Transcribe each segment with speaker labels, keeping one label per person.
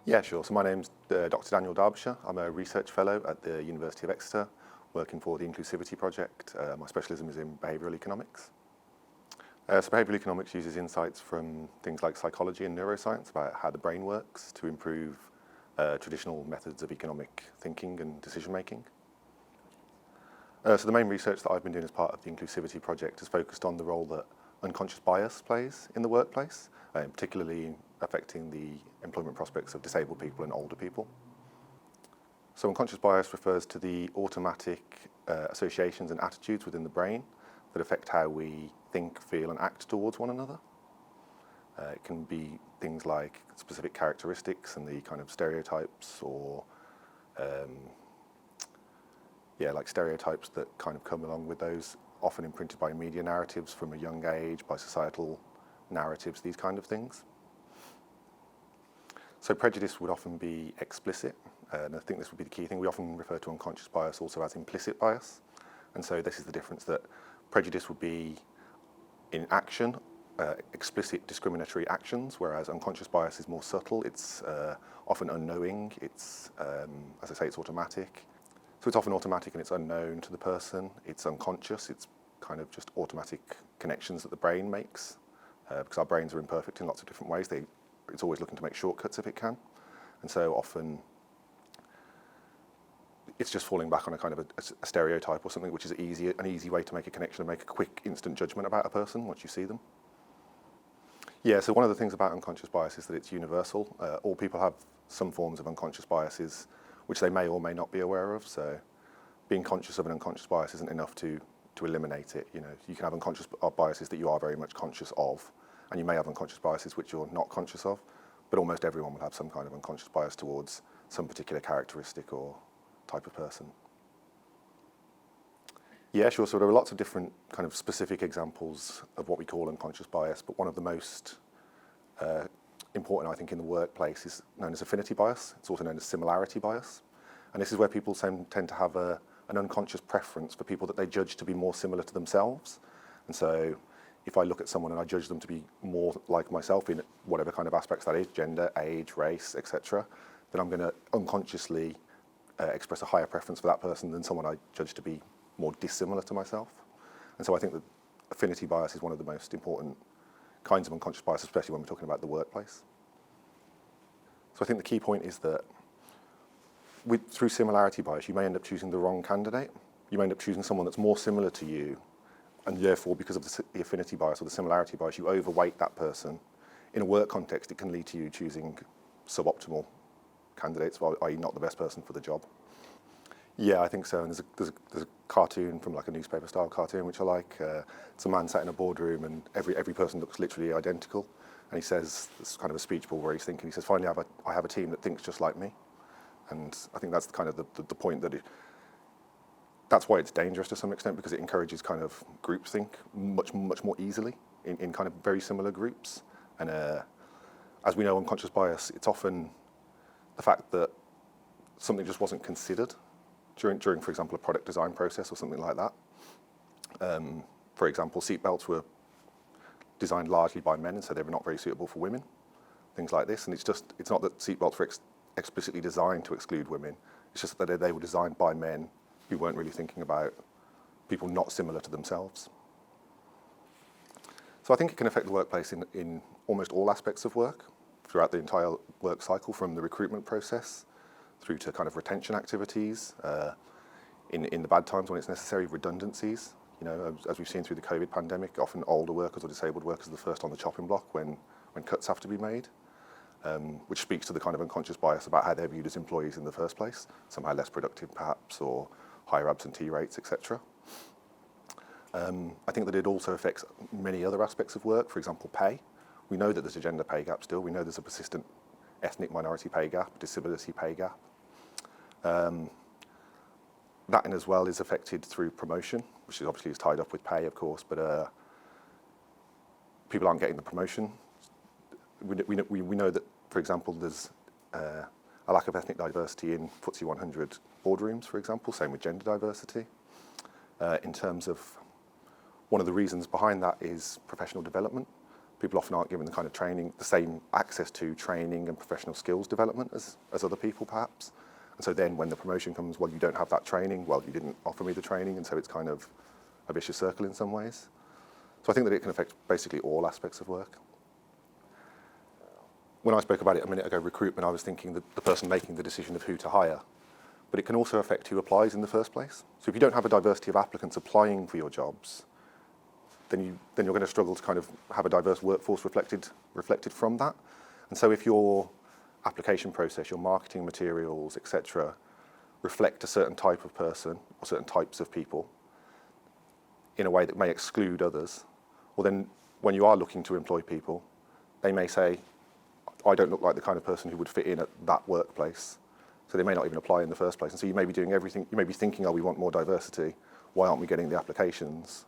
Speaker 1: Yeah, sure. So my name's Dr. Daniel Derbyshire. I'm a research fellow at the University of Exeter, working for the Inclusivity project. My specialism is in behavioural economics. So behavioural economics uses insights from things like psychology and neuroscience about how the brain works to improve traditional methods of economic thinking and decision making. So the main research that I've been doing as part of the Inclusivity project is focused on the role that unconscious bias plays in the workplace, particularly affecting the employment prospects of disabled people and older people. So unconscious bias refers to the automatic associations and attitudes within the brain that affect how we think, feel and act towards one another. It can be things like specific characteristics and the kind of stereotypes or like stereotypes that kind of come along with those, often imprinted by media narratives from a young age, by societal narratives, these kind of things. So prejudice would often be explicit, and I think this would be the key thing. We often refer to unconscious bias also as implicit bias, and so this is the difference, that prejudice would be in action, explicit discriminatory actions, whereas unconscious bias is more subtle. It's often unknowing, it's, as I say, it's automatic. So it's often automatic and it's unknown to the person, it's unconscious, it's kind of just automatic connections that the brain makes, because our brains are imperfect in lots of different ways. It's always looking to make shortcuts if it can, and so often it's just falling back on a kind of a stereotype or something, which is an easy way to make a connection and make a quick, instant judgment about a person once you see them. Yeah, so one of the things about unconscious bias is that it's universal. All people have some forms of unconscious biases, which they may or may not be aware of. So being conscious of an unconscious bias isn't enough to eliminate it. You know, you can have unconscious biases that you are very much conscious of, and you may have unconscious biases which you're not conscious of, but almost everyone will have some kind of unconscious bias towards some particular characteristic or type of person. Yeah, sure. So there are lots of different kind of specific examples of what we call unconscious bias, but one of the most important, I think, in the workplace is known as affinity bias. It's also known as similarity bias. And this is where people tend to have an unconscious preference for people that they judge to be more similar to themselves. And so if I look at someone and I judge them to be more like myself in whatever kind of aspects that is, gender, age, race, etc., then I'm going to unconsciously express a higher preference for that person than someone I judge to be more dissimilar to myself. And so I think that affinity bias is one of the most important kinds of unconscious bias, especially when we're talking about the workplace. So I think the key point is that through similarity bias, you may end up choosing the wrong candidate. You may end up choosing someone that's more similar to you, and therefore, because of the affinity bias or the similarity bias, you overweight that person. In a work context, it can lead to you choosing suboptimal candidates, i.e. not the best person for the job. Yeah, I think so. And there's a cartoon from like a newspaper-style cartoon which I like. It's a man sat in a boardroom and every person looks literally identical. And he says, it's kind of a speech bubble where he's thinking, he says, finally I have a team that thinks just like me. And I think that's kind of the point, that that's why it's dangerous to some extent, because it encourages kind of groupthink much more easily in kind of very similar groups. And as we know, unconscious bias, it's often the fact that something just wasn't considered during, for example, a product design process or something like that. For example, seatbelts were designed largely by men, and so they were not very suitable for women, things like this. And it's not that seatbelts were explicitly designed to exclude women, it's just that they were designed by men who weren't really thinking about people not similar to themselves. So I think it can affect the workplace in almost all aspects of work, throughout the entire work cycle, from the recruitment process through to kind of retention activities, in the bad times when it's necessary, redundancies. You know, as we've seen through the COVID pandemic, often older workers or disabled workers are the first on the chopping block when cuts have to be made, which speaks to the kind of unconscious bias about how they're viewed as employees in the first place, somehow less productive perhaps, or higher absentee rates, etc. I think that it also affects many other aspects of work, for example, pay. We know that there's a gender pay gap still. We know there's a persistent ethnic minority pay gap, disability pay gap. That in as well is affected through promotion, which is obviously tied up with pay, of course, but people aren't getting the promotion. We know that, for example, there's a lack of ethnic diversity in FTSE 100 boardrooms, for example, same with gender diversity. In terms of, one of the reasons behind that is professional development. people often aren't given the kind of training, the same access to training and professional skills development as other people perhaps. And so then when the promotion comes, well, you don't have that training, well, you didn't offer me the training, and so it's kind of a vicious circle in some ways. So I think that it can affect basically all aspects of work. When I spoke about it a minute ago, recruitment, I was thinking that the person making the decision of who to hire, but it can also affect who applies in the first place. So if you don't have a diversity of applicants applying for your jobs, then you're going to struggle to kind of have a diverse workforce reflected from that. And so if your application process, your marketing materials, etc., reflect a certain type of person or certain types of people in a way that may exclude others, well then when you are looking to employ people, they may say, I don't look like the kind of person who would fit in at that workplace. So they may not even apply in the first place. And so you may be doing everything, you may be thinking, oh, we want more diversity. Why aren't we getting the applications?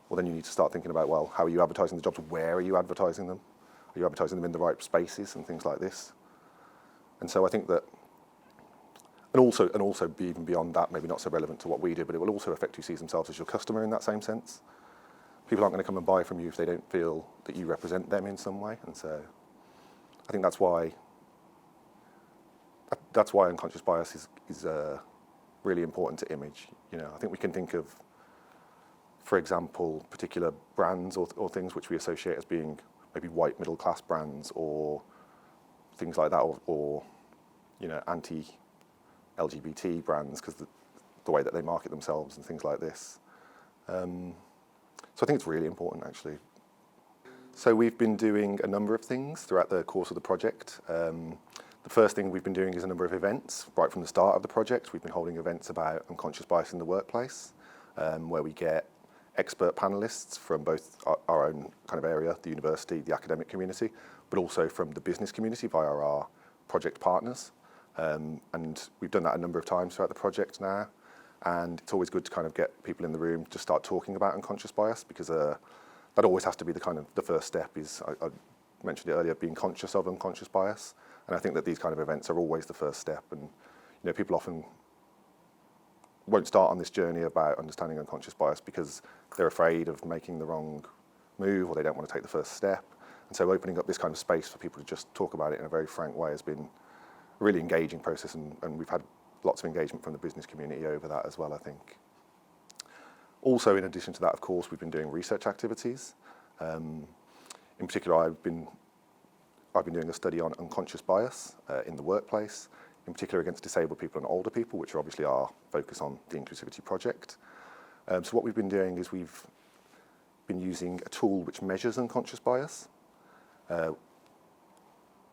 Speaker 1: Well, then you need to start thinking about, well, how are you advertising the jobs? Where are you advertising them? Are you advertising them in the right spaces and things like this? And so I think that, and also even beyond that, maybe not so relevant to what we do, but it will also affect who sees themselves as your customer in that same sense. People aren't going to come and buy from you if they don't feel that you represent them in some way. And so I think that's why unconscious bias is really important to image. You know, I think we can think of, for example, particular brands or things which we associate as being maybe white middle class brands or things like that, or you know, anti-LGBT brands because the way that they market themselves and things like this. So I think it's really important actually. So we've been doing a number of things throughout the course of the project. The first thing we've been doing is a number of events. Right from the start of the project, we've been holding events about unconscious bias in the workplace, where we get expert panelists from both our own kind of area, the university, the academic community, but also from the business community via our project partners. And we've done that a number of times throughout the project now. And it's always good to kind of get people in the room to start talking about unconscious bias, because that always has to be the first step is, I mentioned it earlier, being conscious of unconscious bias. And I think that these kind of events are always the first step. And you know, people often won't start on this journey about understanding unconscious bias because they're afraid of making the wrong move or they don't want to take the first step. And so opening up this kind of space for people to just talk about it in a very frank way has been a really engaging process, and we've had lots of engagement from the business community over that as well, I think. Also, in addition to that, of course, we've been doing research activities. In particular, I've been doing a study on unconscious bias in the workplace, in particular against disabled people and older people, which are obviously our focus on the Inclusivity project. So what we've been doing is we've been using a tool which measures unconscious bias.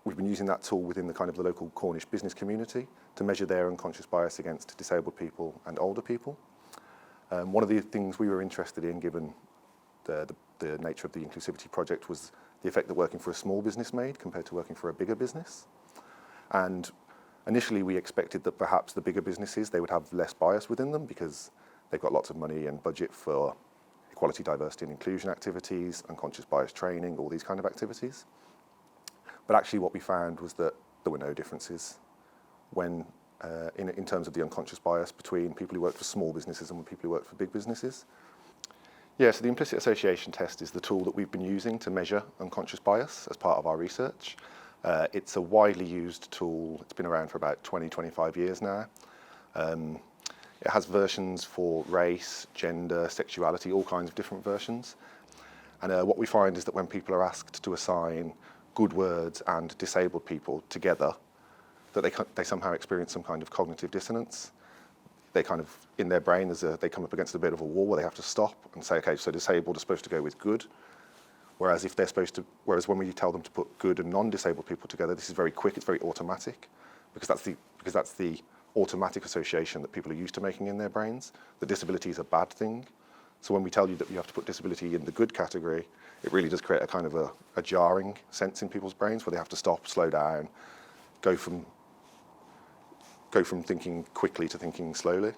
Speaker 1: We've been using that tool within the kind of the local Cornish business community to measure their unconscious bias against disabled people and older people. One of the things we were interested in, given the nature of the Inclusivity project, was the effect that working for a small business made compared to working for a bigger business. And initially we expected that perhaps the bigger businesses, they would have less bias within them because they've got lots of money and budget for equality, diversity and inclusion activities, unconscious bias training, all these kind of activities. But actually what we found was that there were no differences when in terms of the unconscious bias between people who worked for small businesses and people who worked for big businesses. Yeah, so the implicit association test is the tool that we've been using to measure unconscious bias as part of our research. It's a widely used tool. It's been around for about 20, 25 years now. It has versions for race, gender, sexuality, all kinds of different versions. And what we find is that when people are asked to assign good words and disabled people together, that they somehow experience some kind of cognitive dissonance. They kind of, in their brain, they come up against a bit of a wall where they have to stop and say, okay, so disabled is supposed to go with good. Whereas when we tell them to put good and non-disabled people together, this is very quick, it's very automatic, because that's the automatic association that people are used to making in their brains. That disability is a bad thing. So when we tell you that you have to put disability in the good category, it really does create a kind of a jarring sense in people's brains where they have to stop, slow down, go from thinking quickly to thinking slowly.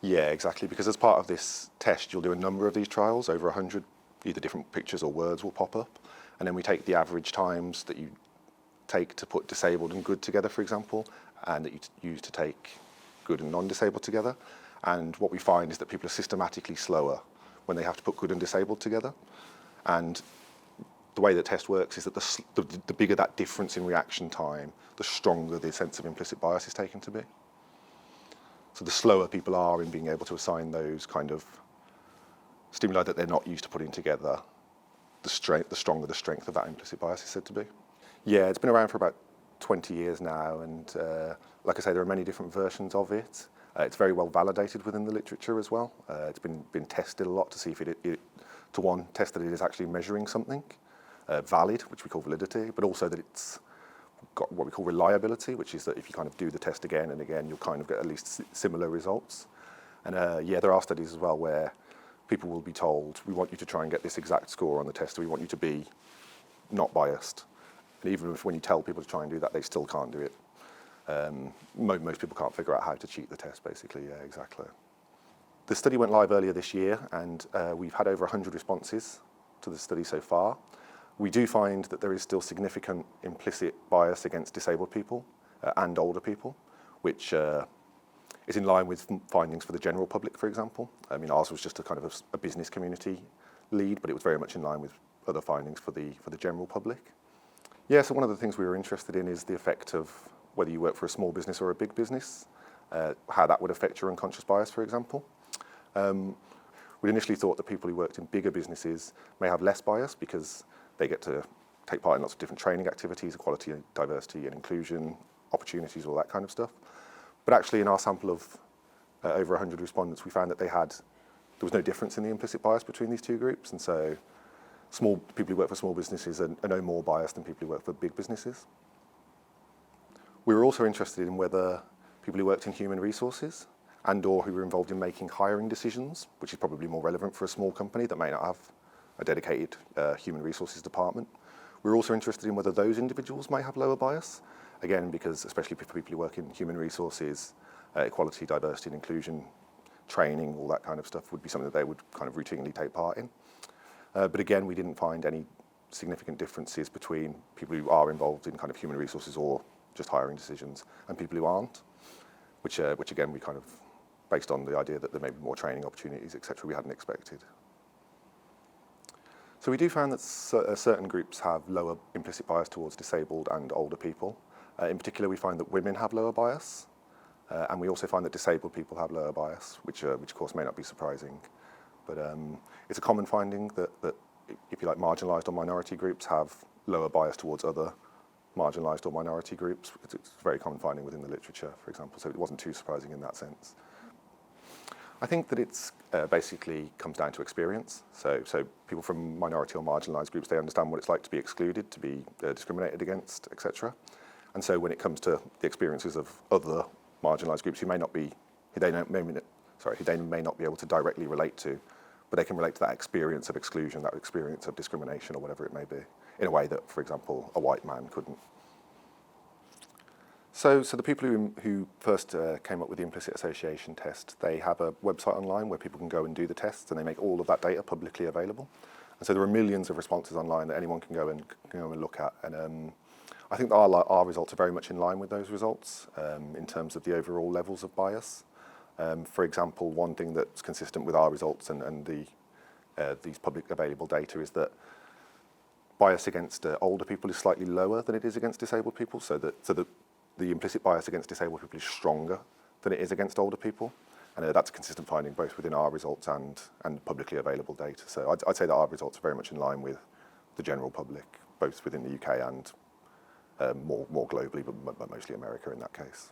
Speaker 1: Yeah, exactly, because as part of this test, you'll do a number of these trials, over 100, either different pictures or words will pop up, and then we take the average times that you take to put disabled and good together, for example, and that you use to take good and non-disabled together. And what we find is that people are systematically slower when they have to put good and disabled together. And the way the test works is that the bigger that difference in reaction time, the stronger the sense of implicit bias is taken to be. So the slower people are in being able to assign those kind of stimuli that they're not used to putting together, the stronger the strength of that implicit bias is said to be. Yeah, it's been around for about 20 years now, and like I say, there are many different versions of it. It's very well validated within the literature as well. It's been tested a lot to see if test that it is actually measuring something valid, which we call validity, but also that it's got what we call reliability, which is that if you kind of do the test again and again, you'll kind of get at least similar results. And yeah, there are studies as well where people will be told, we want you to try and get this exact score on the test, or we want you to be not biased. And even if when you tell people to try and do that, they still can't do it. Most people can't figure out how to cheat the test, basically. Yeah, exactly. The study went live earlier this year, and we've had over 100 responses to the study so far. We do find that there is still significant implicit bias against disabled people and older people, which is in line with findings for the general public, for example. I mean, ours was just a kind of a business community lead, but it was very much in line with other findings for the general public. Yeah, so one of the things we were interested in is the effect of whether you work for a small business or a big business, how that would affect your unconscious bias, for example. We initially thought that people who worked in bigger businesses may have less bias because they get to take part in lots of different training activities, equality, diversity and inclusion, opportunities, all that kind of stuff. But actually in our sample of over 100 respondents, we found that there was no difference in the implicit bias between these two groups. And so people who work for small businesses are no more biased than people who work for big businesses. We were also interested in whether people who worked in human resources and or who were involved in making hiring decisions, which is probably more relevant for a small company that may not have a dedicated human resources department. We were also interested in whether those individuals may have lower bias, again, because especially for people who work in human resources, equality, diversity and inclusion, training, all that kind of stuff would be something that they would kind of routinely take part in. But again, we didn't find any significant differences between people who are involved in kind of human resources or just hiring decisions and people who aren't, which again, we kind of, based on the idea that there may be more training opportunities, etc., we hadn't expected. So we do find that certain groups have lower implicit bias towards disabled and older people. In particular, we find that women have lower bias, and we also find that disabled people have lower bias, which of course may not be surprising. But it's a common finding that if you like, marginalised or minority groups have lower bias towards other marginalised or minority groups. It's a very common finding within the literature, for example, so it wasn't too surprising in that sense. I think that it's basically comes down to experience. So people from minority or marginalised groups, they understand what it's like to be excluded, to be discriminated against, etc. And so when it comes to the experiences of other marginalised groups who may not be able to directly relate to, but they can relate to that experience of exclusion, that experience of discrimination, or whatever it may be, in a way that, for example, a white man couldn't. So the people who first came up with the implicit association test, they have a website online where people can go and do the tests, and they make all of that data publicly available. And so there are millions of responses online that anyone can go and look at. And I think that our results are very much in line with those results in terms of the overall levels of bias. For example, one thing that's consistent with our results and these public available data is that bias against older people is slightly lower than it is against disabled people, so that the implicit bias against disabled people is stronger than it is against older people. And that's a consistent finding both within our results and publicly available data. So I'd say that our results are very much in line with the general public, both within the UK and more globally, but mostly America in that case.